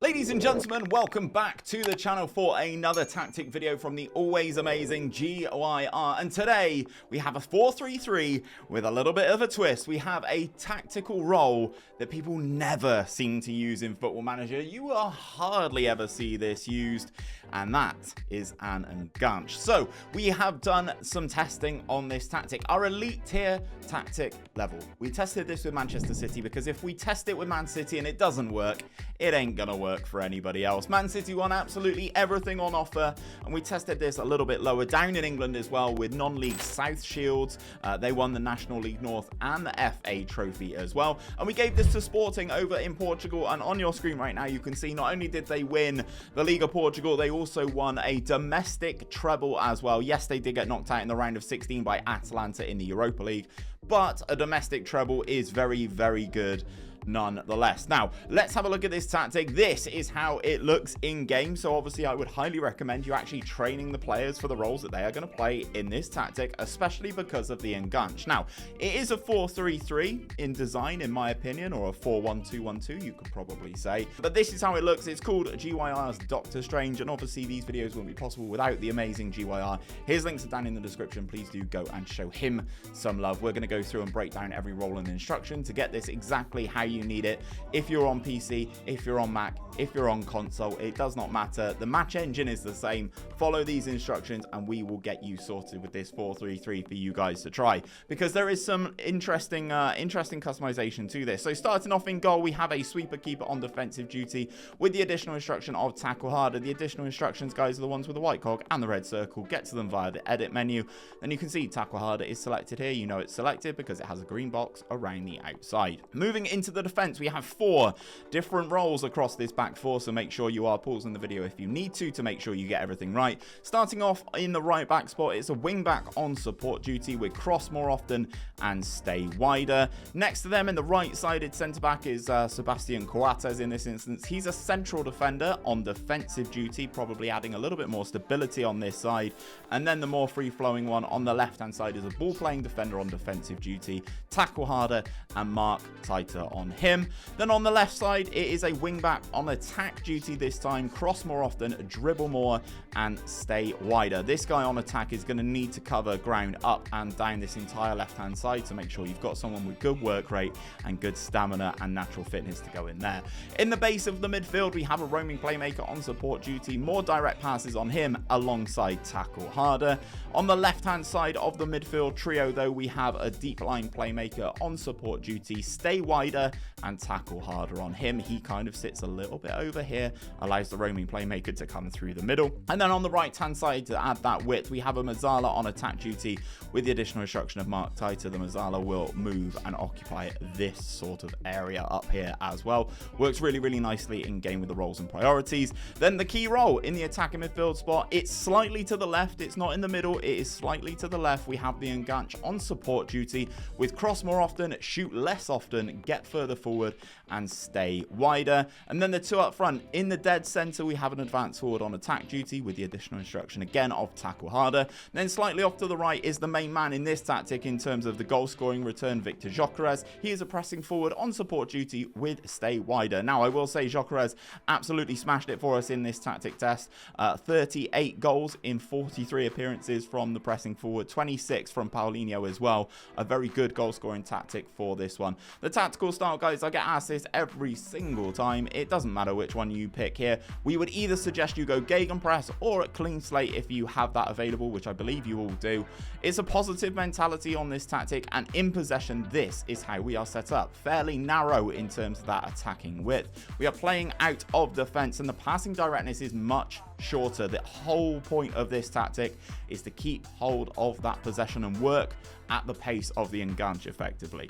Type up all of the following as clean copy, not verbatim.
Ladies and gentlemen, welcome back to the channel for another tactic video from the always amazing GYR. And today we have a 4-3-3 with a little bit of a twist. We have a tactical role that people never seem to use in Football Manager. You will hardly ever see this used, and that is Addons. So we have done some testing on this tactic, our elite tier tactic level. We tested this with Manchester City because if we test it with Man City and it doesn't work, it ain't gonna work for anybody else. Man City won absolutely everything on offer, and we tested this a little bit lower down in England as well with non-league South Shields. They won the National League North and the FA Trophy as well, and we gave this to Sporting over in Portugal. And on your screen right now you can see not only did they win the League of Portugal, they also won a domestic treble as well. Yes, they did get knocked out in the round of 16 by Atalanta in the Europa League, but a domestic treble is very, very good nonetheless. Now, let's have a look at this tactic. This is how it looks in game. So obviously I would highly recommend you actually training the players for the roles that they are going to play in this tactic, especially because of the 𝘼𝙗. Now, it is a 4-3-3 in design, in my opinion, or a 4-1-2-1-2, you could probably say. But this is how it looks. It's called GYR's Doctor Strange, and obviously these videos wouldn't be possible without the amazing GYR. His links are down in the description. Please do go and show him some love. We're going to go through and break down every role and instruction to get this exactly how you need it. If you're on PC, if you're on Mac, if you're on console, it does not matter. The match engine is the same. Follow these instructions and we will get you sorted with this 4-3-3 for you guys to try, because there is some interesting customization to this. So starting off in goal, we have a sweeper keeper on defensive duty with the additional instruction of tackle harder. The additional instructions, guys, are the ones with the white cog and the red circle. Get to them via the edit menu. Then you can see tackle harder is selected here. You know it's selected because it has a green box around the outside. Moving into the defense, we have 4 different roles across this back 4, so make sure you are pausing the video if you need to make sure you get everything right. Starting off in the right back spot, it's a wing back on support duty with cross more often and stay wider. Next to them in the right-sided centre back is Sebastian Coates in this instance. He's a central defender on defensive duty, probably adding a little bit more stability on this side. And then the more free-flowing one on the left-hand side is a ball-playing defender on defensive duty, tackle harder and mark tighter on him. Then on the left side, it is a wing back on attack duty this time, cross more often, dribble more and stay wider. This guy on attack is going to need to cover ground up and down this entire left hand side, to make sure you've got someone with good work rate and good stamina and natural fitness to go in there. In the base of the midfield, we have a roaming playmaker on support duty, more direct passes on him alongside tackle harder. On the left hand side of the midfield trio though, we have a deep line playmaker on support duty, stay wider and tackle harder on him. He kind of sits a little bit over here, allows the roaming playmaker to come through the middle. And then on the right hand side, to add that width, we have a 𝘼𝙗 on attack duty with the additional instruction of mark tighter. The 𝘼𝙗 will move and occupy this sort of area up here as well. Works really, really nicely in game with the roles and priorities. Then the key role in the attacking midfield spot, it's slightly to the left, it's not in the middle, it is slightly to the left. We have the 𝘼𝙗 on support duty with cross more often, shoot less often, get further forward and stay wider. And then the 2 up front in the dead center, we have an advanced forward on attack duty with the additional instruction again of tackle harder. And then slightly off to the right is the main man in this tactic in terms of the goal scoring return, Victor Gyökeres. He is a pressing forward on support duty with stay wider. Now I will say Gyökeres absolutely smashed it for us in this tactic test. 38 goals in 43 appearances from the pressing forward, 26 from Paulinho as well. A very good goal scoring tactic for this one. The tactical style, guys, I get asked this every single time. It doesn't matter which one you pick here. We would either suggest you go gegenpress or a clean slate if you have that available, which I believe you all do. It's a positive mentality on this tactic, and in possession, this is how we are set up. Fairly narrow in terms of that attacking width. We are playing out of defense, and the passing directness is much shorter. The whole point of this tactic is to keep hold of that possession and work at the pace of the 𝘼𝙗 effectively.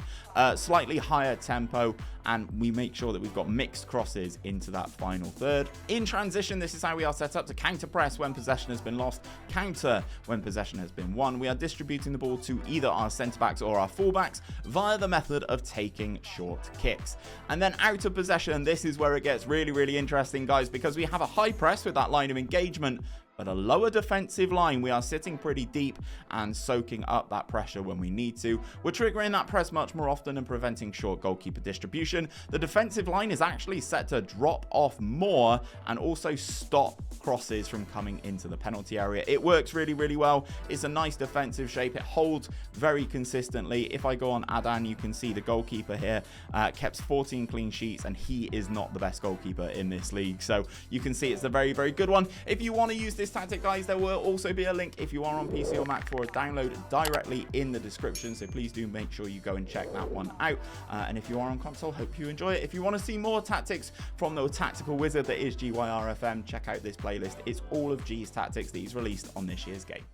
Slightly higher tempo, and we make sure that we've got mixed crosses into that final third. In transition, this is how we are set up to counter press when possession has been lost, counter when possession has been won. We are distributing the ball to either our centre backs or our full backs via the method of taking short kicks. And then out of possession, this is where it gets really, really interesting, guys, because we have a high press with that line of engagement, With a lower defensive line, we are sitting pretty deep and soaking up that pressure when we need to. We're triggering that press much more often and preventing short goalkeeper distribution. The defensive line is actually set to drop off more and also stop crosses from coming into the penalty area. It works really, really well. It's a nice defensive shape. It holds very consistently. If I go on Addons, you can see the goalkeeper here kept 14 clean sheets, and he is not the best goalkeeper in this league. So you can see it's a very, very good one. If you want to use this tactic, guys, there will also be a link if you are on PC or Mac for a download directly in the description, so please do make sure you go and check that one out. And if you are on console, hope you enjoy it. If you want to see more tactics from the tactical wizard that is GYRFM, check out this playlist. It's all of G's tactics that he's released on this year's game.